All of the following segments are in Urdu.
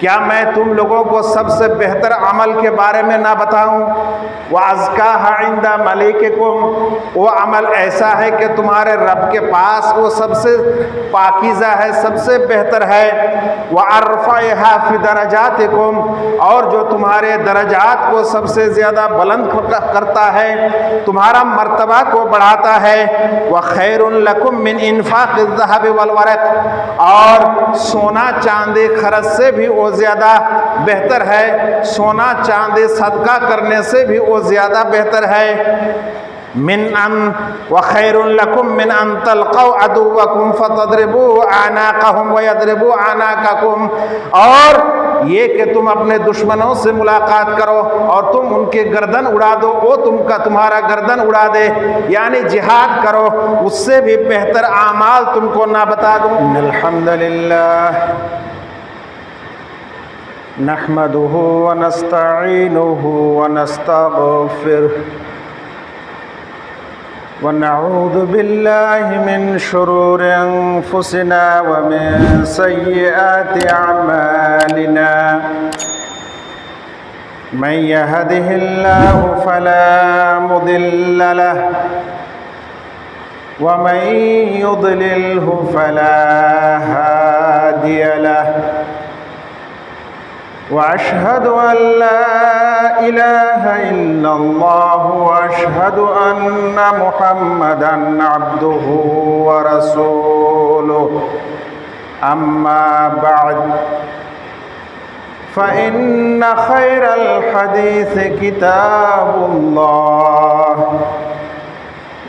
کیا میں تم لوگوں کو سب سے بہتر عمل کے بارے میں نہ بتاؤں؟ وَأَزْكَاهَا عِنْدَ مَلِكِكُمْ، وہ عمل ایسا ہے کہ تمہارے رب کے پاس وہ سب سے پاکیزہ ہے، سب سے بہتر ہے۔ وَأَرْفَعِهَا فِي دَرَجَاتِكُمْ، اور جو تمہارے درجات کو سب سے زیادہ بلند کرتا ہے، تمہارا مرتبہ کو بڑھاتا ہے۔ وَخَيْرٌ لَكُمْ مِنْ إِنفَاقِ الذَّهَبِ وَالْوَرَقِ، اور سونا چاندی خرچ سے بھی وہ زیادہ بہتر ہے، سونا چاندی صدقہ کرنے سے بھی وہ زیادہ بہتر ہے۔ وَخَيْرٌ لَكُمْ مِنْ أَنْ تَلْقَوْا عَدُوَّكُمْ فَتَضْرِبُوا أَعْنَاقَهُمْ وَيَضْرِبُوا أَعْنَاقَكُمْ، اور یہ کہ تم اپنے دشمنوں سے ملاقات کرو اور تم ان کے گردن اڑا دو، وہ تمہارا گردن اڑا دے، یعنی جہاد کرو، اس سے بھی بہتر اعمال تم کو نہ بتا دوں؟ ان الحمد للہ نحمده ونستعینه ونستغفره ونعوذ بالله من شرور أنفسنا ومن سيئات أعمالنا، من يهده الله فلا مضل له ومن يضلله فلا هادي له، وأشهد أن لا إله إلا الله وأشهد أن محمدًا عبده ورسوله، أما بعد فإن خير الحديث كتاب الله،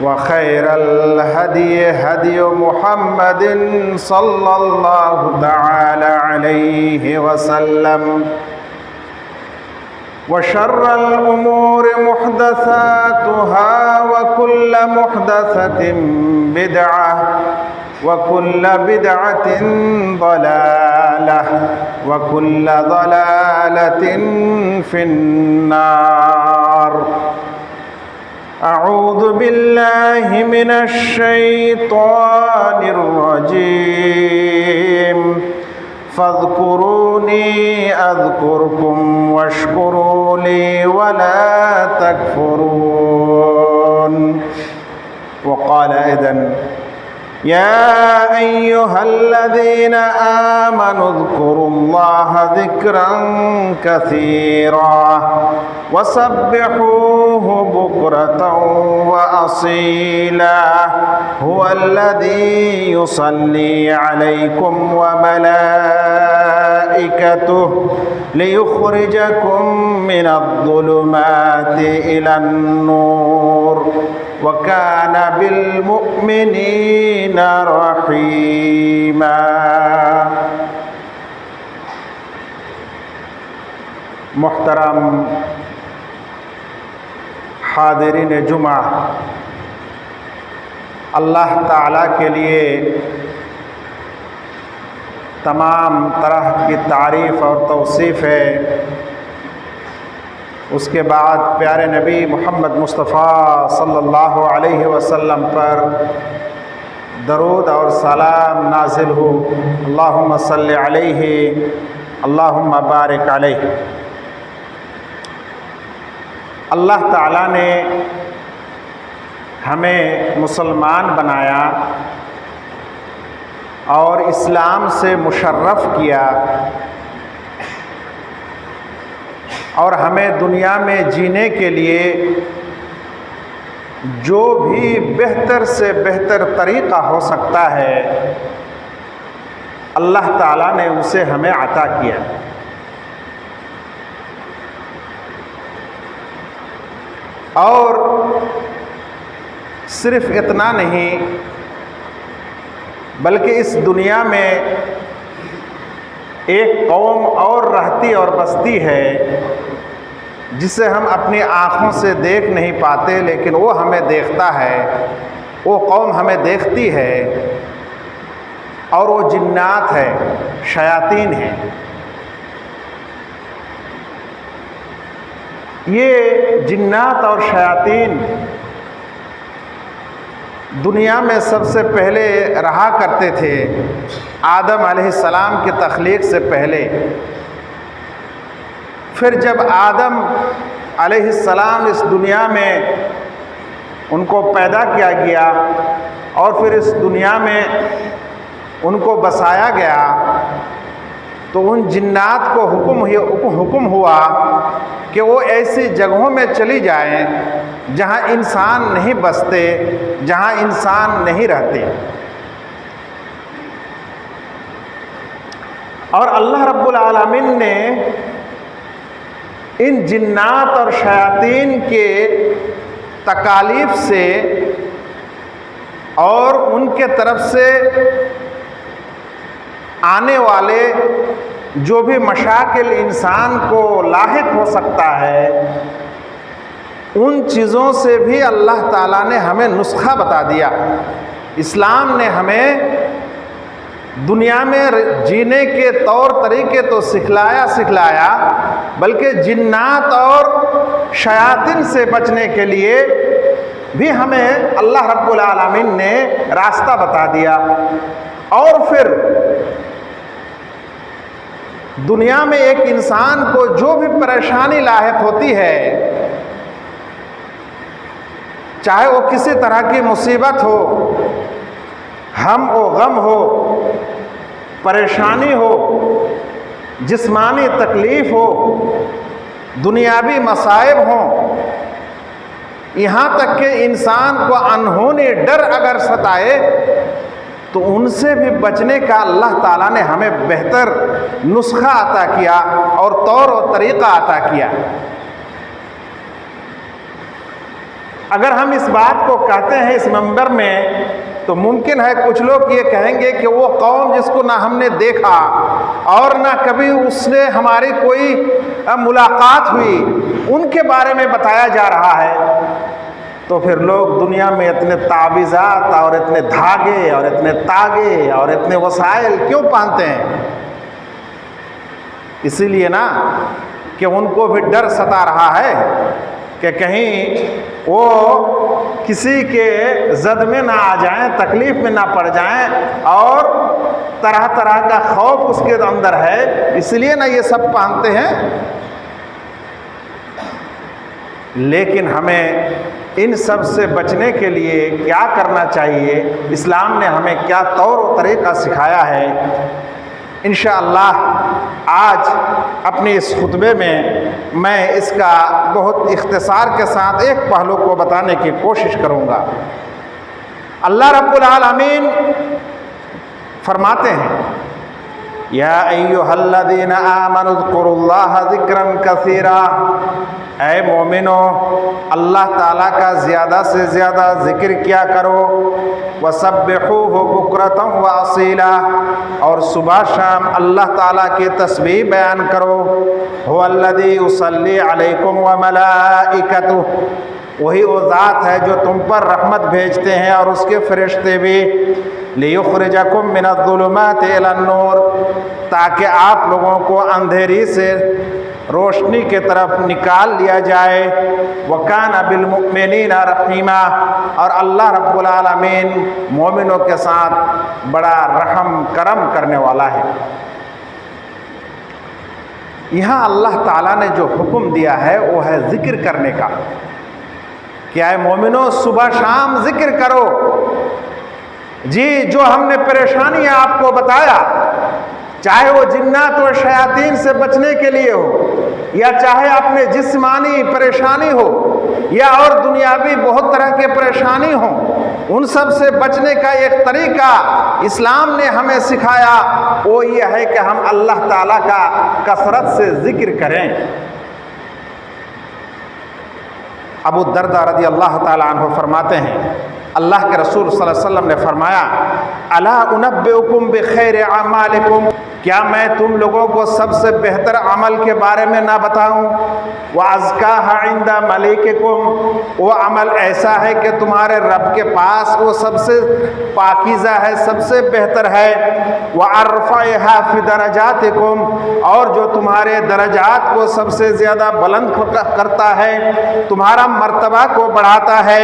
وخير الهدي هدي محمد صلى الله تعالى عليه وسلم، وشر الأمور محدثاتها وكل محدثة بدعة وكل بدعة ضلالة وكل ضلالة في النار۔ أعوذ بالله من الشيطان الرجيم، فاذكروني أذكركم واشكروا لي ولا تكفرون۔ وقال أيضا: يا أيها الذين آمنوا اذكروا الله ذكرا كثيرا وسبحوه بكرة وأصيلا، هو الذي يصلي عليكم وملائكته ليخرجكم من الظلمات إلى النور، وكان بالمؤمنين رحيما۔ محترم حاضرین جمعہ، اللہ تعالیٰ کے لیے تمام طرح کی تعریف اور توصیف ہے۔ اس کے بعد پیارے نبی محمد مصطفیٰ صلی اللہ علیہ وسلم پر درود اور سلام نازل ہو۔ اللہم صلی علیہ، اللہم بارک علیہ۔ اللہ تعالیٰ نے ہمیں مسلمان بنایا اور اسلام سے مشرف کیا، اور ہمیں دنیا میں جینے کے لیے جو بھی بہتر سے بہتر طریقہ ہو سکتا ہے اللہ تعالیٰ نے اسے ہمیں عطا کیا۔ اور صرف اتنا نہیں بلکہ اس دنیا میں ایک قوم اور رہتی اور بستی ہے جسے ہم اپنی آنکھوں سے دیکھ نہیں پاتے، لیکن وہ ہمیں دیکھتا ہے، وہ قوم ہمیں دیکھتی ہے، اور وہ جنات ہے، شیاطین ہیں۔ یہ جنات اور شیاطین دنیا میں سب سے پہلے رہا کرتے تھے، آدم علیہ السلام کی تخلیق سے پہلے، پھر جب آدم علیہ السلام اس دنیا میں ان کو پیدا کیا گیا اور پھر اس دنیا میں ان کو بسایا گیا تو ان جنات کو حکم ہوا کہ وہ ایسی جگہوں میں چلی جائیں جہاں انسان نہیں بستے، جہاں انسان نہیں رہتے۔ اور اللہ رب العالمین نے ان جنات اور شیاطین کے تکالیف سے اور ان کے طرف سے آنے والے جو بھی مشاکل انسان کو لاحق ہو سکتا ہے، ان چیزوں سے بھی اللہ تعالیٰ نے ہمیں نسخہ بتا دیا۔ اسلام نے ہمیں دنیا میں جینے کے طور طریقے تو سکھلایا بلکہ جنات اور شیاطین سے بچنے کے لیے بھی ہمیں اللہ رب العالمین نے راستہ بتا دیا۔ اور پھر دنیا میں ایک انسان کو جو بھی پریشانی لاحق ہوتی ہے، چاہے وہ کسی طرح کی مصیبت ہو، ہم و غم ہو، پریشانی ہو، جسمانی تکلیف ہو، دنیاوی مصائب ہوں، یہاں تک کہ انسان کو انہونی ڈر اگر ستائے تو ان سے بھی بچنے کا اللہ تعالیٰ نے ہمیں بہتر نسخہ عطا کیا اور طور و طریقہ عطا کیا۔ اگر ہم اس بات کو کہتے ہیں اس منبر میں تو ممکن ہے کچھ لوگ یہ کہیں گے کہ وہ قوم جس کو نہ ہم نے دیکھا اور نہ کبھی اس سے ہماری کوئی ملاقات ہوئی، ان کے بارے میں بتایا جا رہا ہے، تو پھر لوگ دنیا میں اتنے تعویذات اور اتنے دھاگے اور اتنے تاگے اور اتنے وسائل کیوں پہنتے ہیں؟ اسی لیے نا کہ ان کو بھی ڈر ستا رہا ہے کہ کہیں وہ کسی کے زد میں نہ آ جائیں، تکلیف میں نہ پڑ جائیں، اور طرح طرح کا خوف اس کے اندر ہے، اس لیے نا یہ سب پہنتے ہیں۔ لیکن ہمیں ان سب سے بچنے کے لیے کیا کرنا چاہیے، اسلام نے ہمیں کیا طور و طریقہ سکھایا ہے، انشاءاللہ آج اپنے اس خطبے میں اس کا بہت اختصار کے ساتھ ایک پہلو کو بتانے کی کوشش کروں گا۔ اللہ رب العالمین فرماتے ہیں یا ایھا الذین آمنوا اذکروا اللہ ذکرا کثیرا، اے مومنو اللہ تعالیٰ کا زیادہ سے زیادہ ذکر کیا کرو، وسبحوہ بکرۃ واصیلا، اور صبح شام اللہ تعالیٰ کی تسبیح بیان کرو۔ ھو الذی یصلی علیکم وملائکتہ، وہی وہ ذات ہے جو تم پر رحمت بھیجتے ہیں اور اس کے فرشتے بھی، لیخرجکم من الظلمات الی النور، تاکہ آپ لوگوں کو اندھیری سے روشنی کے طرف نکال لیا جائے۔ وَكَانَ بِالْمُؤْمِنِينَ رَحِيمًا، اور اللہ رب العالمین مومنوں کے ساتھ بڑا رحم کرم کرنے والا ہے۔ یہاں اللہ تعالیٰ نے جو حکم دیا ہے وہ ہے ذکر کرنے کا، کہ اے مومنوں صبح شام ذکر کرو۔ جی جو ہم نے پریشانیاں آپ کو بتایا، چاہے وہ جنات و شیاطین سے بچنے کے لیے ہو، یا چاہے اپنے جسمانی پریشانی ہو، یا اور دنیاوی بہت طرح کے پریشانی ہوں، ان سب سے بچنے کا ایک طریقہ اسلام نے ہمیں سکھایا، وہ یہ ہے کہ ہم اللہ تعالیٰ کا کثرت سے ذکر کریں۔ ابو الدرداء رضی اللہ تعالیٰ عنہ فرماتے ہیں اللہ کے رسول صلی اللہ علیہ وسلم نے فرمایا الا انبئکم بخیر اعمالکم، کیا میں تم لوگوں کو سب سے بہتر عمل کے بارے میں نہ بتاؤں؟ وَأَزْكَاهَا عِنْدَ مَلِكِكُمْ، وہ عمل ایسا ہے کہ تمہارے رب کے پاس وہ سب سے پاکیزہ ہے، سب سے بہتر ہے۔ وَأَرْفَعِهَا فِي دَرَجَاتِكُمْ، اور جو تمہارے درجات کو سب سے زیادہ بلند کرتا ہے، تمہارا مرتبہ کو بڑھاتا ہے۔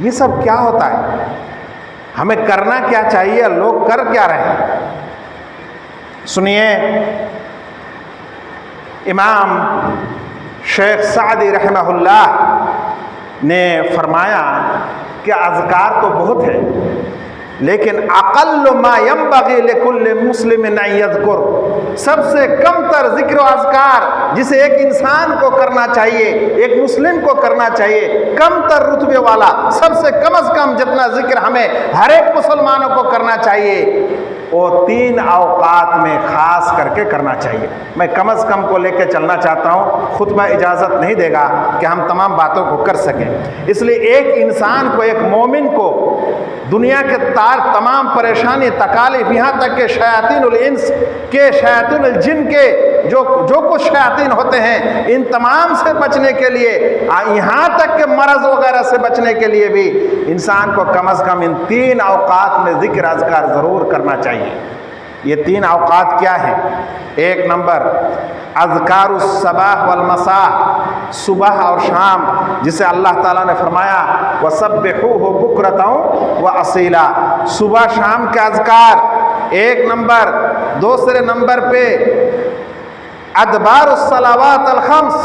یہ سب کیا ہوتا ہے؟ ہمیں کرنا کیا چاہیے؟ لوگ کر کیا رہے ہیں؟ سنیے، امام شیخ سعدی رحمہ اللہ نے فرمایا کہ اذکار تو بہت ہے، لیکن اقل ما ينبغي لكل مسلم ان يذكر، سب سے کم تر ذکر و اذکار جسے ایک انسان کو کرنا چاہیے، ایک مسلم کو کرنا چاہیے، کم تر رتبے والا، سب سے کم از کم جتنا ذکر ہمیں ہر ایک مسلمانوں کو کرنا چاہیے، وہ 3 اوقات میں خاص کر کے کرنا چاہیے۔ میں کم از کم کو لے کے چلنا چاہتا ہوں، خطبہ اجازت نہیں دے گا کہ ہم تمام باتوں کو کر سکیں، اس لیے ایک انسان کو، ایک مومن کو دنیا کے تمام پریشانی تکالیف، یہاں تک کہ شیاطین الانس کے، شیاطین الجن کے جو کچھ شیاطین ہوتے ہیں، ان تمام سے بچنے کے لیے، یہاں تک کہ مرض وغیرہ سے بچنے کے لیے بھی انسان کو کم از کم ان 3 اوقات میں ذکر اذکار ضرور کرنا چاہیے۔ یہ 3 اوقات کیا ہیں؟ 1 نمبر اذکار الصباح والمساء، صبح اور شام، جسے اللہ تعالیٰ نے فرمایا وَسَبِّحُوهُ بُكْرَةً وَأَصِيلًا، صبح شام کے اذکار 1 نمبر۔ دوسرے نمبر پہ ادبار الصلوات الخمس،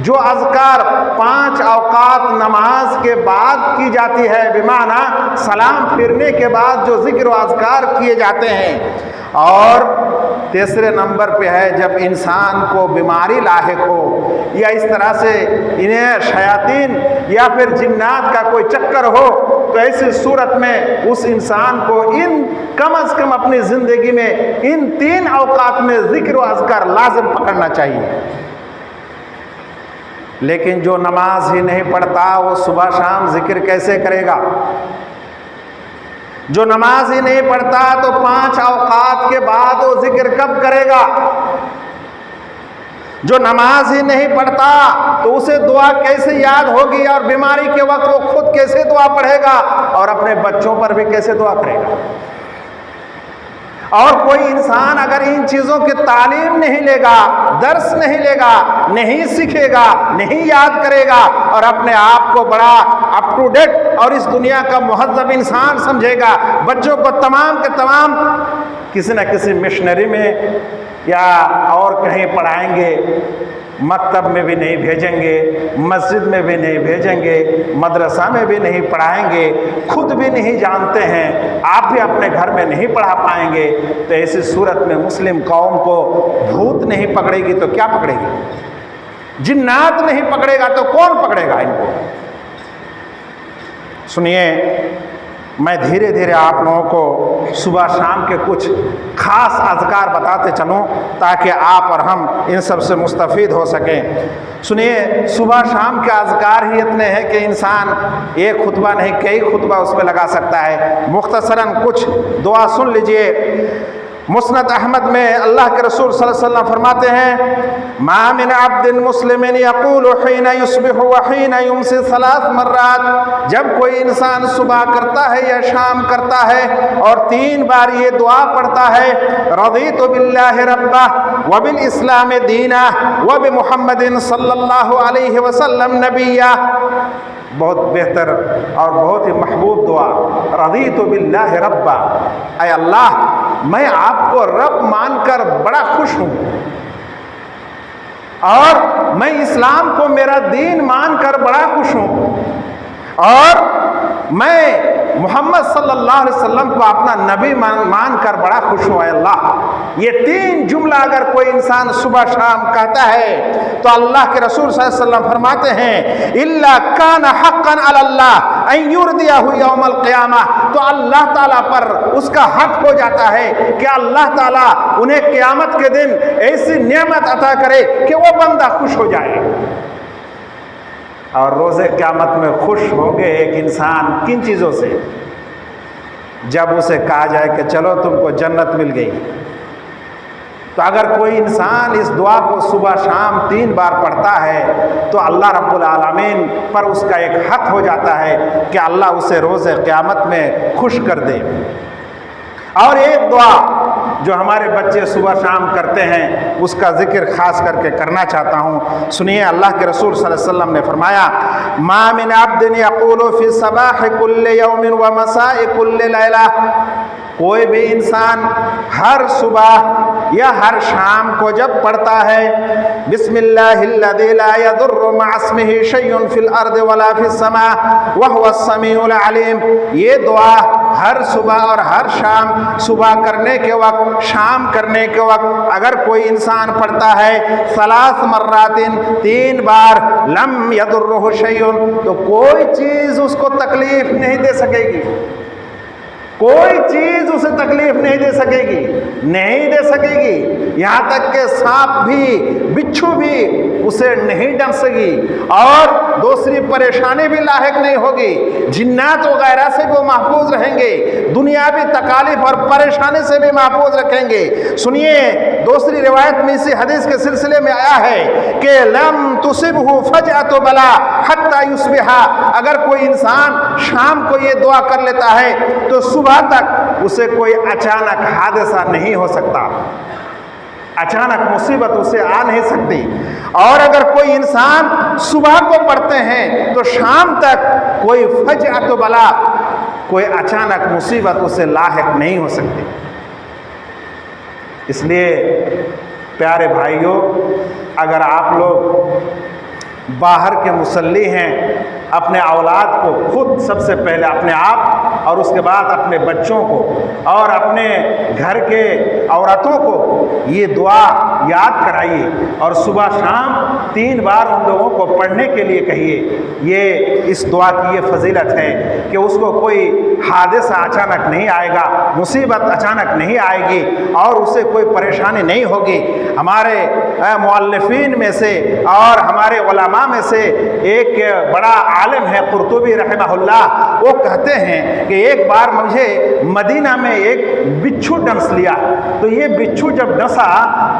جو اذکار 5 اوقات نماز کے بعد کی جاتی ہے، بمعنی سلام پھرنے کے بعد جو ذکر و اذکار کیے جاتے ہیں۔ اور تیسرے نمبر پہ ہے جب انسان کو بیماری لاحق ہو، یا اس طرح سے انہیں شیاطین یا پھر جنات کا کوئی چکر ہو، تو ایسی صورت میں اس انسان کو ان کم از کم اپنی زندگی میں ان 3 اوقات میں ذکر و اذکار لازم پکڑنا چاہیے۔ لیکن جو نماز ہی نہیں پڑھتا، وہ صبح شام ذکر کیسے کرے گا؟ جو نماز ہی نہیں پڑھتا تو 5 اوقات کے بعد وہ ذکر کب کرے گا؟ جو نماز ہی نہیں پڑھتا تو اسے دعا کیسے یاد ہوگی، اور بیماری کے وقت وہ خود کیسے دعا پڑھے گا، اور اپنے بچوں پر بھی کیسے دعا کرے گا؟ اور کوئی انسان اگر ان چیزوں کی تعلیم نہیں لے گا، درس نہیں لے گا، نہیں سیکھے گا، نہیں یاد کرے گا، اور اپنے آپ کو بڑا اپ ٹو ڈیٹ اور اس دنیا کا مہذب انسان سمجھے گا، بچوں کو تمام کے تمام کسی نہ کسی مشنری میں یا اور کہیں پڑھائیں گے، مکتب میں بھی نہیں بھیجیں گے، مسجد میں بھی نہیں بھیجیں گے، مدرسہ میں بھی نہیں پڑھائیں گے، خود بھی نہیں جانتے ہیں، آپ بھی اپنے گھر میں نہیں پڑھا پائیں گے، تو ایسی صورت میں مسلم قوم کو بھوت نہیں پکڑے گی تو کیا پکڑے گی؟ جنات نہیں پکڑے گا تو کون پکڑے گا ان کو؟ سنیے، میں دھیرے دھیرے آپ لوگوں کو صبح شام کے کچھ خاص اذکار بتاتے چلوں تاکہ آپ اور ہم ان سب سے مستفید ہو سکیں۔ سنیے، صبح شام کے اذکار ہی اتنے ہیں کہ انسان ایک خطبہ نہیں کئی خطبہ اس پہ لگا سکتا ہے۔ مختصراً کچھ دعا سن لیجئے۔ مسند احمد میں اللہ کے رسول صلی اللہ علیہ وسلم فرماتے ہیں ما من عبد مسلم یقول حین یصبح وحین یمسی 3 مرات، جب کوئی انسان صبح کرتا ہے یا شام کرتا ہے اور 3 بار یہ دعا پڑھتا ہے رضیت باللہ ربا وبالاسلام دینا وبمحمد صلی اللہ علیہ وسلم نبیا، بہت بہتر اور بہت ہی محبوب دعا، رضیت باللہ ربا، اے اللہ میں آپ کو رب مان کر بڑا خوش ہوں، اور میں اسلام کو میرا دین مان کر بڑا خوش ہوں، اور میں محمد صلی اللہ علیہ وسلم کو اپنا نبی مان کر بڑا خوش ہوں۔ اے اللہ، یہ 3 جملہ اگر کوئی انسان صبح شام کہتا ہے تو اللہ کے رسول صلی اللہ علیہ وسلم فرماتے ہیں الا کان حقا علی اللہ ان یرضیہ یوم القیامہ، تو اللہ تعالیٰ پر اس کا حق ہو جاتا ہے کہ اللہ تعالیٰ انہیں قیامت کے دن ایسی نعمت عطا کرے کہ وہ بندہ خوش ہو جائے۔ اور روز قیامت میں خوش ہوں گے ایک انسان کن چیزوں سے؟ جب اسے کہا جائے کہ چلو تم کو جنت مل گئی۔ تو اگر کوئی انسان اس دعا کو صبح شام 3 بار پڑھتا ہے تو اللہ رب العالمین پر اس کا ایک حق ہو جاتا ہے کہ اللہ اسے روز قیامت میں خوش کر دے۔ اور ایک دعا جو ہمارے بچے صبح شام کرتے ہیں اس کا ذکر خاص کر کے کرنا چاہتا ہوں۔ سنیے اللہ کے رسول صلی اللہ علیہ وسلم نے فرمایا ما من عبد یقول فی صباح کل یوم و مساء کل لیلہ، کوئی بھی انسان ہر صبح یا ہر شام کو جب پڑھتا ہے بسم اللہ الذی لا یضر مع اسمہ شیء فی الارض ولا فی السماء وهو السمیع العلیم، یہ دعا ہر صبح اور ہر شام، صبح کرنے کے وقت شام کرنے کے وقت اگر کوئی انسان پڑھتا ہے 3 مرات 3 بار لم یضرہ شیء، تو کوئی چیز اس کو تکلیف نہیں دے سکے گی، کوئی چیز اسے تکلیف نہیں دے سکے گی، نہیں دے سکے گی، یہاں تک کہ سانپ بھی بچھو بھی اسے نہیں ڈس سکے اور دوسری پریشانی بھی لاحق نہیں ہوگی، جنات وغیرہ سے بھی وہ محفوظ رہیں گے، دنیاوی تکالیف اور پریشانی سے بھی محفوظ رکھیں گے۔ سنیے دوسری روایت میں اسی حدیث کے سلسلے میں آیا ہے کہ لم تصبہ فجأۃ بلا حتی یصبح، اگر کوئی انسان شام کو یہ دعا کر لیتا ہے تو صبح تک اسے کوئی اچانک حادثہ نہیں ہو سکتا، اچانک مصیبت اسے آ نہیں سکتی، اور اگر کوئی انسان صبح کو پڑھتے ہیں تو شام تک کوئی فجأۃ بلا، کوئی اچانک مصیبت اسے لاحق نہیں ہو سکتی۔ اس لیے پیارے بھائیوں، اگر آپ لوگ باہر کے مصلی ہیں، اپنے اولاد کو خود سب سے پہلے اپنے آپ اور اس کے بعد اپنے بچوں کو اور اپنے گھر کے عورتوں کو یہ دعا یاد کرائیے اور صبح شام 3 بار ان لوگوں کو پڑھنے کے لیے کہیے۔ یہ اس دعا کی یہ فضیلت ہے کہ اس کو کوئی حادثہ اچانک نہیں آئے گا، مصیبت اچانک نہیں آئے گی اور اسے کوئی پریشانی نہیں ہوگی۔ ہمارے مؤلفین میں سے اور ہمارے علماء میں سے ایک بڑا عالم ہے قرطبی رحمہ اللہ، وہ کہتے ہیں کہ ایک بار مجھے مدینہ میں ایک بچھو ڈنس لیا، تو یہ بچھو جب ڈسا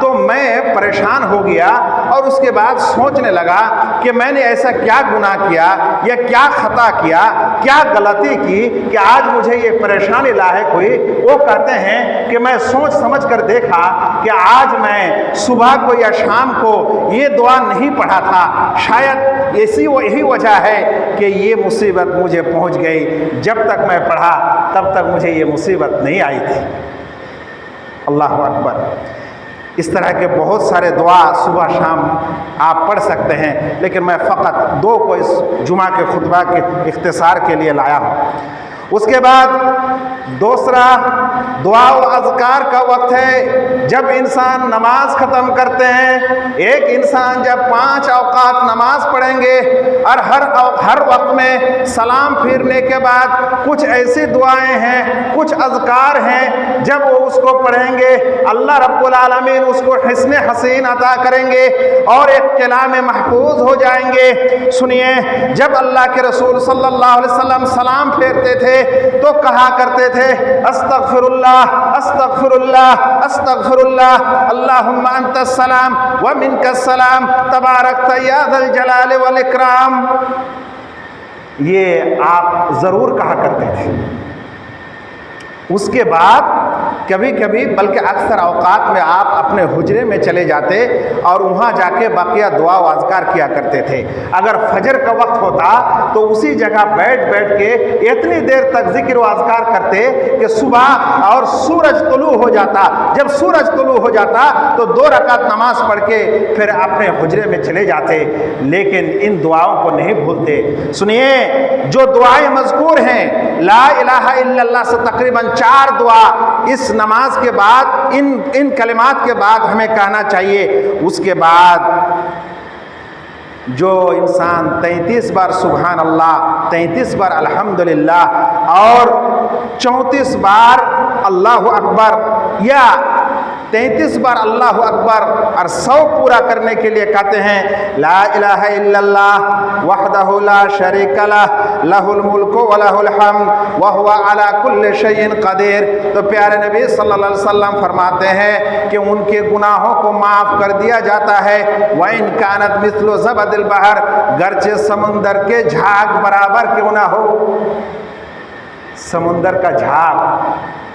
تو میں پریشان ہو گیا اور اس کے بعد سوچنے لگا کہ میں نے ایسا کیا گناہ کیا یا کیا خطا کیا، کیا غلطی کی کہ آج مجھے یہ پریشانی لاحق ہوئی۔ وہ کہتے ہیں کہ میں سوچ سمجھ کر دیکھا کہ آج میں صبح کو یا شام کو یہ دعا نہیں پڑھا تھا، شاید یہی وجہ ہے کہ یہ مصیبت مجھے پہنچ گئی، جب تک میں پڑھا تب تک مجھے یہ مصیبت نہیں آئی تھی۔ اللہ اکبر۔ اس طرح کے بہت سارے دعا صبح شام آپ پڑھ سکتے ہیں، لیکن میں فقط 2 کو اس جمعہ کے خطبہ کے اختصار کے لیے لایا ہوں۔ اس کے بعد دوسرا دعا و اذکار کا وقت ہے جب انسان نماز ختم کرتے ہیں۔ ایک انسان جب 5 اوقات نماز پڑھیں گے اور ہر وقت میں سلام پھیرنے کے بعد کچھ ایسی دعائیں ہیں، کچھ اذکار ہیں، جب وہ اس کو پڑھیں گے اللہ رب العالمین اس کو حسن حسین عطا کریں گے اور ایک قلعہ میں محفوظ ہو جائیں گے۔ سنیے جب اللہ کے رسول صلی اللہ علیہ وسلم سلام پھیرتے تھے تو کہا کرتے تھے استغفر اللہ استغفر اللہ استغفر اللہ اللہم انت السلام ومنک السلام تبارکت یا ذا الجلال والاکرام۔ یہ آپ ضرور کہا کرتے تھے۔ اس کے بعد کبھی کبھی بلکہ اکثر اوقات میں آپ اپنے حجرے میں چلے جاتے اور وہاں جا کے بقیہ دعا و اذکار کیا کرتے تھے۔ اگر فجر کا وقت ہوتا تو اسی جگہ بیٹھ کے اتنی دیر تک ذکر و اذکار کرتے کہ صبح اور سورج طلوع ہو جاتا، جب سورج طلوع ہو جاتا تو 2 رکعت نماز پڑھ کے پھر اپنے حجرے میں چلے جاتے، لیکن ان دعاؤں کو نہیں بھولتے۔ سنیے جو دعائیں مذکور ہیں لا الہ الا اللہ سے تقریباً 4 دعا اس نماز کے بعد ان کلمات کے بعد ہمیں کہنا چاہیے۔ اس کے بعد جو انسان 33 بار سبحان اللہ، 33 بار الحمدللہ اور 34 بار اللہ اکبر یا 33 بار اللہ اکبر اور 100 پورا کرنے کے لیے کہتے ہیں لا الہ الا اللہ وحدہ لا شریک لہ لہ الملک ولہ الحمد وہو علی کل شیء قدیر۔ تو پیارے نبی صلی اللہ علیہ وسلم فرماتے ہیں کہ ان کے گناہوں کو معاف کر دیا جاتا ہے وَإِن كَانَتْ مِثْلُ زَبَدِ الْبَحْرِ، گرچہ سمندر کے جھاگ برابر کیوں نہ ہو۔ سمندر کا جھاگ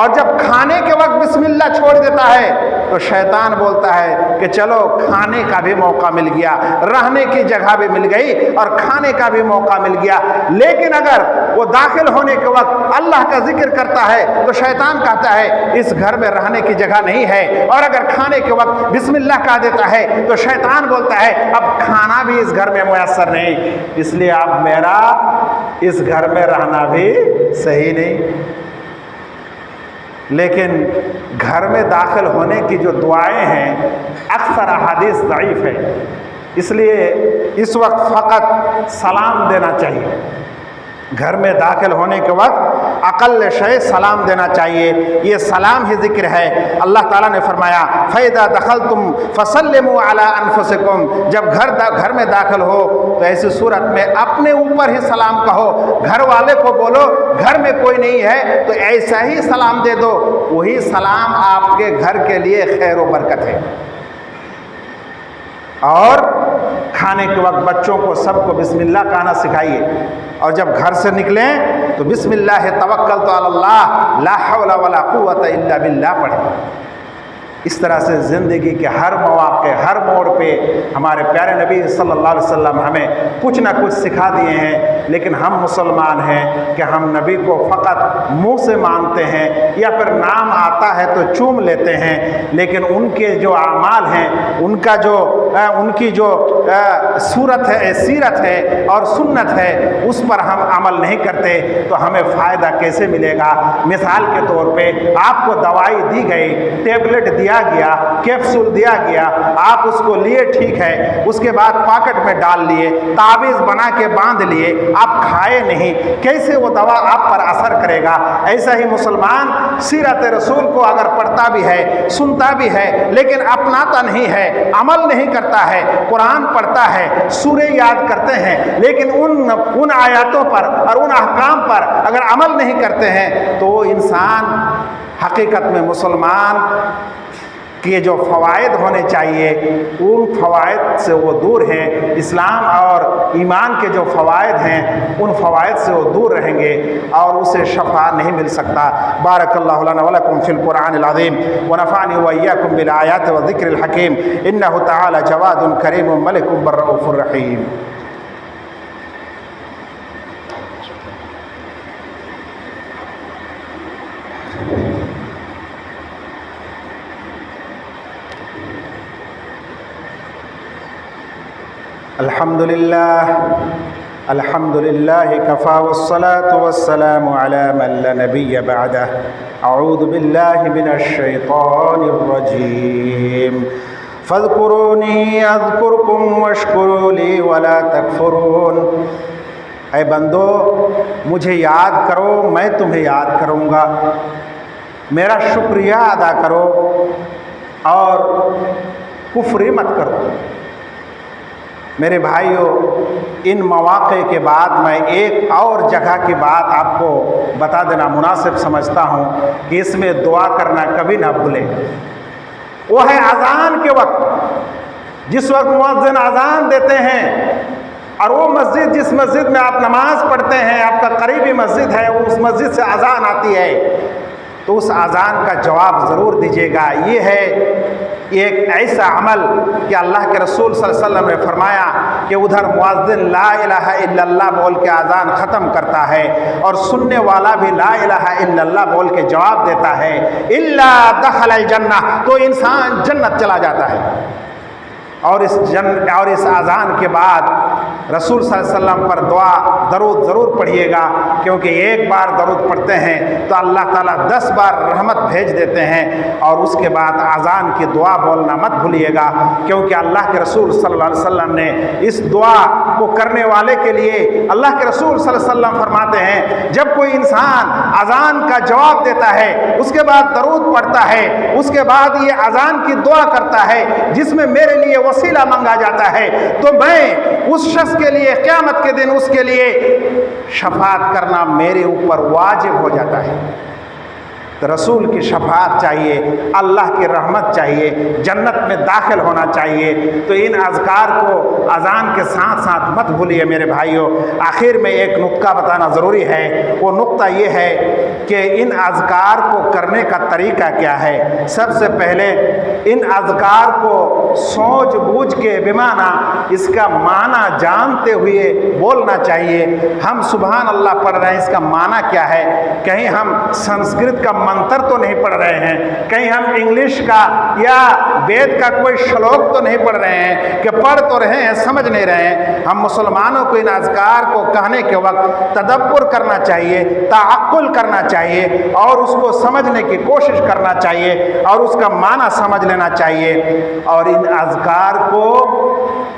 اور جب کھانے کے وقت بسم اللہ چھوڑ دیتا ہے تو شیطان بولتا ہے کہ چلو کھانے کا بھی موقع مل گیا، رہنے کی جگہ بھی مل گئی اور کھانے کا بھی موقع مل گیا۔ لیکن اگر وہ داخل ہونے کے وقت اللہ کا ذکر کرتا ہے تو شیطان کہتا ہے اس گھر میں رہنے کی جگہ نہیں ہے، اور اگر کھانے کے وقت بسم اللہ کہہ دیتا ہے تو شیطان بولتا ہے اب کھانا بھی اس گھر میں میسر نہیں، اس لیے اب میرا اس گھر میں رہنا بھی صحیح نہیں۔ لیکن گھر میں داخل ہونے کی جو دعائیں ہیں اکثر احادیث ضعیف ہے، اس لیے اس وقت فقط سلام دینا چاہیے۔ گھر میں داخل ہونے کے وقت اقل شے سلام دینا چاہیے، یہ سلام ہی ذکر ہے۔ اللہ تعالیٰ نے فرمایا فَإِذَا دَخَلْتُمْ فَسَلِّمُوا عَلَىٰ أَنفُسِكُمْ، جب گھر میں داخل ہو تو ایسی صورت میں اپنے اوپر ہی سلام کہو، گھر والے کو بولو گھر میں کوئی نہیں ہے تو ایسا ہی سلام دے دو، وہی سلام آپ کے گھر کے لیے خیر و برکت ہے۔ اور کھانے کے وقت بچوں کو سب کو بسم اللہ کہنا سکھائیے، اور جب گھر سے نکلیں تو بسم اللہ توکلت علی اللہ لا حول ولا قوت الا باللہ پڑھیں۔ اس طرح سے زندگی کے ہر مواقع، ہر موڑ پہ ہمارے پیارے نبی صلی اللہ علیہ وسلم ہمیں کچھ نہ کچھ سکھا دیے ہیں، لیکن ہم مسلمان ہیں کہ ہم نبی کو فقط منہ سے مانتے ہیں یا پھر نام آتا ہے تو چوم لیتے ہیں، لیکن ان کے جو اعمال ہیں، ان کی جو صورت ہے، سیرت ہے اور سنت ہے، اس پر ہم عمل نہیں کرتے تو ہمیں فائدہ کیسے ملے گا؟ مثال کے طور پہ آپ کو دوائی دی گئی، ٹیبلٹ دیا گیا، کیپسول دیا گیا، آپ اس کو لیے ٹھیک ہے، اس کے بعد پاکٹ میں ڈال لیے، تعویذ بنا کے باندھ لیے، آپ کھائے نہیں، کیسے وہ دوا آپ پر اثر کرے گا؟ ایسا ہی مسلمان سیرت رسول کو اگر پڑھتا بھی ہے، سنتا بھی ہے، لیکن اپناتا نہیں ہے، عمل نہیں کرتا ہے، قرآن پڑھتا ہے، سورے یاد کرتے ہیں، لیکن ان آیاتوں پر اور ان احکام پر اگر عمل نہیں کرتے ہیں تو وہ انسان حقیقت میں مسلمان کے جو فوائد ہونے چاہیے ان فوائد سے وہ دور ہیں، اسلام اور ایمان کے جو فوائد ہیں ان فوائد سے وہ دور رہیں گے اور اسے شفا نہیں مل سکتا۔ بارک اللہ لنا ولکم فی القرآن العظیم ونفعنی وإیاکم بالآیات والذکر الحکیم، انہ تعالی جواد کریم ملک بالرؤوف الرحیم۔ الحمد للہ کفا والصلاة والسلام علی من لا نبی بعدہ، اعوذ باللہ من الشیطان الرجیم، فاذکرونی اذکرکم واشکروا لی ولا تکفرون۔ اے بندو مجھے یاد کرو، میں تمہیں یاد کروں گا، میرا شکریہ ادا کرو اور کفر مت کرو۔ میرے بھائیوں، ان مواقع کے بعد میں ایک اور جگہ کی بات آپ کو بتا دینا مناسب سمجھتا ہوں کہ اس میں دعا کرنا کبھی نہ بھولیں۔ وہ ہے اذان کے وقت، جس وقت مؤذن اذان دیتے ہیں اور وہ مسجد جس مسجد میں آپ نماز پڑھتے ہیں، آپ کا قریبی مسجد ہے، اس مسجد سے اذان آتی ہے تو اس اذان کا جواب ضرور دیجیے گا۔ یہ ہے ایک ایسا عمل کہ اللہ کے رسول صلی اللہ علیہ وسلم نے فرمایا کہ ادھر مؤذن لا الہ الا اللہ بول کے اذان ختم کرتا ہے اور سننے والا بھی لا الہ الا اللہ بول کے جواب دیتا ہے، الا دخل الجنہ، تو انسان جنت چلا جاتا ہے۔ اور اس اذان کے بعد رسول صلی اللہ علیہ وسلم پر دعا درود ضرور پڑھیے گا، کیونکہ ایک بار درود پڑھتے ہیں تو اللہ تعالیٰ 10 بار رحمت بھیج دیتے ہیں۔ اور اس کے بعد اذان کی دعا بولنا مت بھولیے گا، کیونکہ اللہ کے رسول صلی اللہ علیہ وسلم نے اس دعا کو کرنے والے کے لیے، اللہ کے رسول صلی اللہ علیہ وسلم فرماتے ہیں جب کوئی انسان اذان کا جواب دیتا ہے، اس کے بعد درود پڑھتا ہے، اس کے بعد یہ اذان کی دعا کرتا ہے جس میں میرے لیے وسیلہ مانگا جاتا ہے، تو میں اس شخص کے لیے قیامت کے دن اس کے لیے شفاعت کرنا میرے اوپر واجب ہو جاتا ہے۔ رسول کی شفاعت چاہیے، اللہ کی رحمت چاہیے، جنت میں داخل ہونا چاہیے۔ تو ان اذکار کو اذان کے ساتھ ساتھ مت بھولیے میرے بھائیوں۔ آخر میں ایک نقطہ بتانا ضروری ہے، وہ نقطہ یہ ہے کہ ان اذکار کو کرنے کا طریقہ کیا ہے۔ سب سے پہلے ان اذکار کو سوچ بوجھ کے بمعنی اس کا معنی جانتے ہوئے بولنا چاہیے۔ ہم سبحان اللہ پڑھ رہے ہیں، اس کا معنی کیا ہے؟ کہیں ہم سنسکرت کا منتر تو نہیں پڑھ رہے ہیں، کہیں ہم انگلش کا یا وید کا کوئی شلوک تو نہیں پڑھ رہے ہیں کہ پڑھ تو رہے ہیں سمجھ نہیں رہے ہیں۔ ہم مسلمانوں کو ان اذکار کو کہنے کے وقت تدبر کرنا چاہیے، تعقل کرنا چاہیے اور اس کو سمجھنے کی کوشش کرنا چاہیے اور اس کا معنی سمجھ لینا چاہیے، اور ان اذکار کو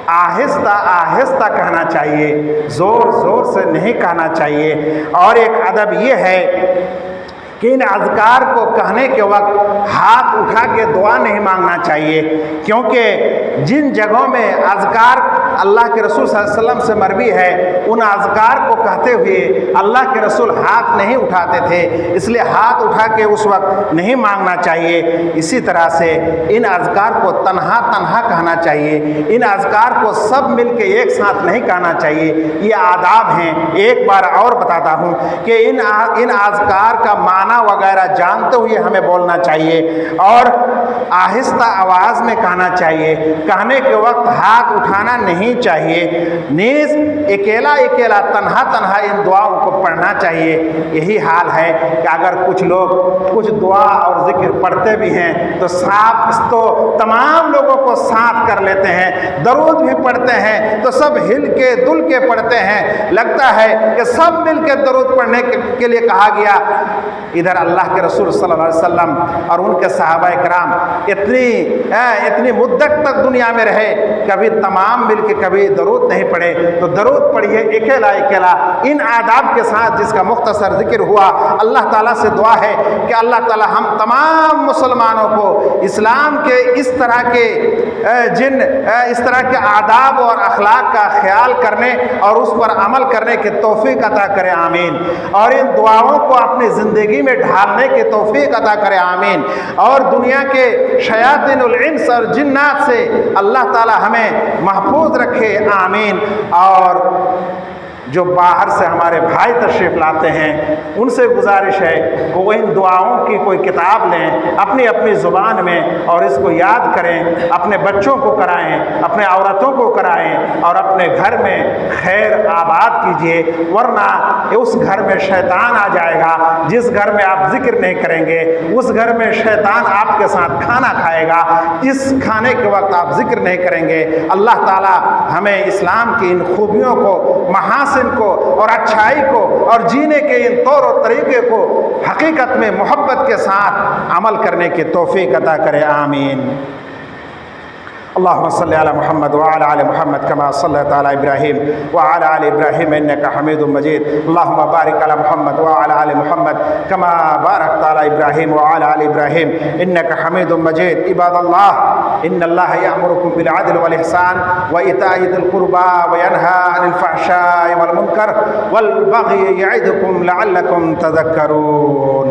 آہستہ آہستہ کہنا چاہیے، زور زور سے نہیں کہنا چاہیے۔ اور ایک ادب یہ ہے کہ ان اذکار کو کہنے کے وقت ہاتھ اٹھا کے دعا نہیں مانگنا چاہیے، کیونکہ جن جگہوں میں اذکار اللہ کے رسول صلی اللہ علیہ وسلم سے مروی ہے ان اذکار کو کہتے ہوئے اللہ کے رسول ہاتھ نہیں اٹھاتے تھے، اس لیے ہاتھ اٹھا کے اس وقت نہیں مانگنا چاہیے۔ اسی طرح سے ان اذکار کو تنہا تنہا کہنا چاہیے، ان اذکار کو سب مل کے ایک ساتھ نہیں کہنا چاہیے۔ یہ آداب ہیں۔ ایک بار اور بتاتا ہوں کہ ان اذکار کا معنی وغیرہ جانتے ہوئے ہمیں بولنا چاہیے اور آہستہ آواز میں کہنا چاہیے۔ کہنے کے وقت ہاتھ اٹھانا نہیں چاہیے، نیز اکیلا اکیلا تنہا تنہا ان دعاؤں کو پڑھنا چاہیے۔ یہی حال ہے کہ اگر کچھ لوگ کچھ دعا اور ذکر پڑھتے بھی ہیں تو تمام لوگوں کو ساتھ کر لیتے ہیں، درود بھی پڑھتے ہیں تو سب ہل کے دل کے پڑھتے ہیں، لگتا ہے کہ سب مل کے درود پڑھنے کے لیے کہا گیا۔ ادھر اللہ کے رسول صلی اللہ علیہ وسلم اور ان کے صحابہ کرام اتنی مدت تک دنیا میں رہے، کبھی تمام مل کے کبھی درود نہیں پڑھے۔ تو درود پڑھیے اکیلا اکیلا ان آداب کے ساتھ جس کا مختصر ذکر ہوا۔ اللہ تعالیٰ سے دعا ہے کہ اللہ تعالیٰ ہم تمام مسلمانوں کو اسلام کے اس طرح کے آداب اور اخلاق کا خیال کرنے اور اس پر عمل کرنے کی توفیق عطا کرے، آمین۔ اور ان دعاؤں کو اپنی زندگی میں ڈھالنے کی توفیق عطا کرے، آمین۔ اور دنیا کے شیاطین الانس اور جنات سے اللہ تعالی ہمیں محفوظ رکھے، آمین۔ اور جو باہر سے ہمارے بھائی تشریف لاتے ہیں ان سے گزارش ہے کہ وہ ان دعاؤں کی کوئی کتاب لیں اپنی اپنی زبان میں اور اس کو یاد کریں، اپنے بچوں کو کرائیں، اپنے عورتوں کو کرائیں اور اپنے گھر میں خیر آباد کیجیے، ورنہ اس گھر میں شیطان آ جائے گا۔ جس گھر میں آپ ذکر نہیں کریں گے اس گھر میں شیطان آپ کے ساتھ کھانا کھائے گا، جس کھانے کے وقت آپ ذکر نہیں کریں گے۔ اللہ تعالیٰ ہمیں اسلام کی ان خوبیوں کو، محاسن کو اور اچھائی کو اور جینے کے ان طور و طریقے کو حقیقت میں محبت کے ساتھ عمل کرنے کی توفیق عطا کرے، آمین۔ اللهم صل على محمد وعلى آل محمد كما صليت على إبراهيم وعلى آل إبراهيم إنك حميد مجيد اللهم بارك على محمد وعلى آل محمد كما باركت على إبراهيم وعلى آل إبراهيم إنك حميد مجيد عباد الله إن الله يأمركم بالعدل والإحسان وإيتاء ذي القربى وينهى عن الفحشاء والمنكر والبغي يعظكم لعلكم تذكرون